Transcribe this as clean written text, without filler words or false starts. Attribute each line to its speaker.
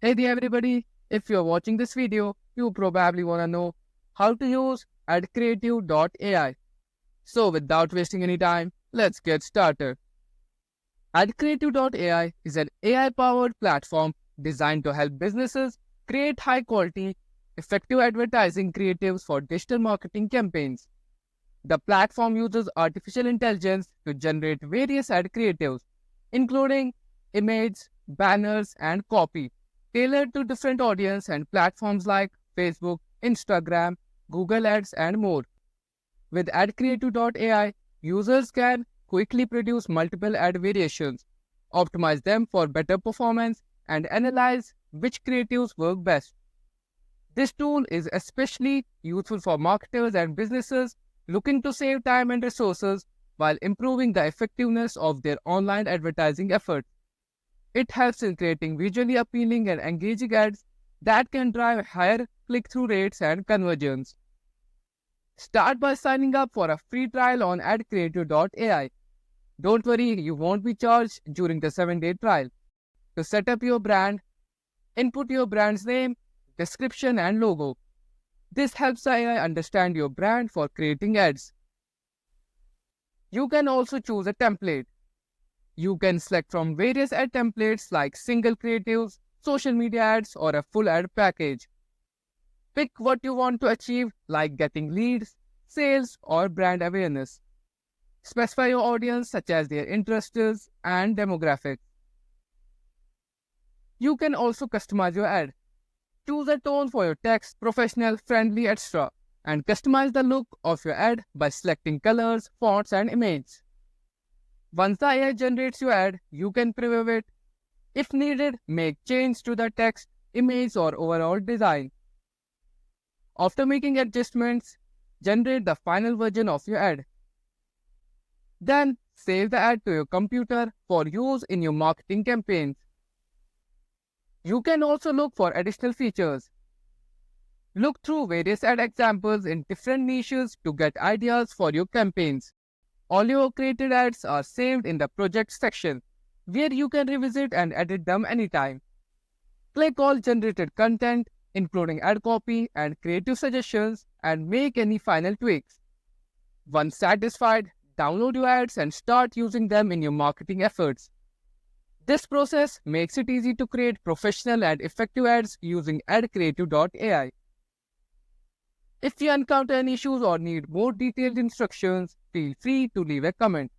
Speaker 1: Hey there everybody, if you're watching this video, you probably want to know how to use AdCreative.ai. So without wasting any time, let's get started. AdCreative.ai is an AI-powered platform designed to help businesses create high-quality, effective advertising creatives for digital marketing campaigns. The platform uses artificial intelligence to generate various ad creatives, including images, banners, and copy, tailored to different audience and platforms like Facebook, Instagram, Google Ads, and more. With AdCreative.ai, users can quickly produce multiple ad variations, optimize them for better performance, and analyze which creatives work best. This tool is especially useful for marketers and businesses looking to save time and resources while improving the effectiveness of their online advertising efforts. It helps in creating visually appealing and engaging ads that can drive higher click-through rates and conversions. Start by signing up for a free trial on AdCreative.ai. Don't worry, you won't be charged during the 7-day trial. To set up your brand, input your brand's name, description, and logo. This helps the AI understand your brand for creating ads. You can also choose a template. You can select from various ad templates like single creatives, social media ads, or a full ad package. Pick what you want to achieve, like getting leads, sales, or brand awareness. Specify your audience, such as their interests and demographics. You can also customize your ad. Choose a tone for your text, professional, friendly, etc. and customize the look of your ad by selecting colors, fonts, and images. Once the AI generates your ad, you can preview it. If needed, make changes to the text, image, or overall design. After making adjustments, generate the final version of your ad. Then, save the ad to your computer for use in your marketing campaigns. You can also look for additional features. Look through various ad examples in different niches to get ideas for your campaigns. All your created ads are saved in the project section, where you can revisit and edit them anytime. Click all generated content, including ad copy and creative suggestions, and make any final tweaks. Once satisfied, download your ads and start using them in your marketing efforts. This process makes it easy to create professional and effective ads using AdCreative.ai. If you encounter any issues or need more detailed instructions, feel free to leave a comment.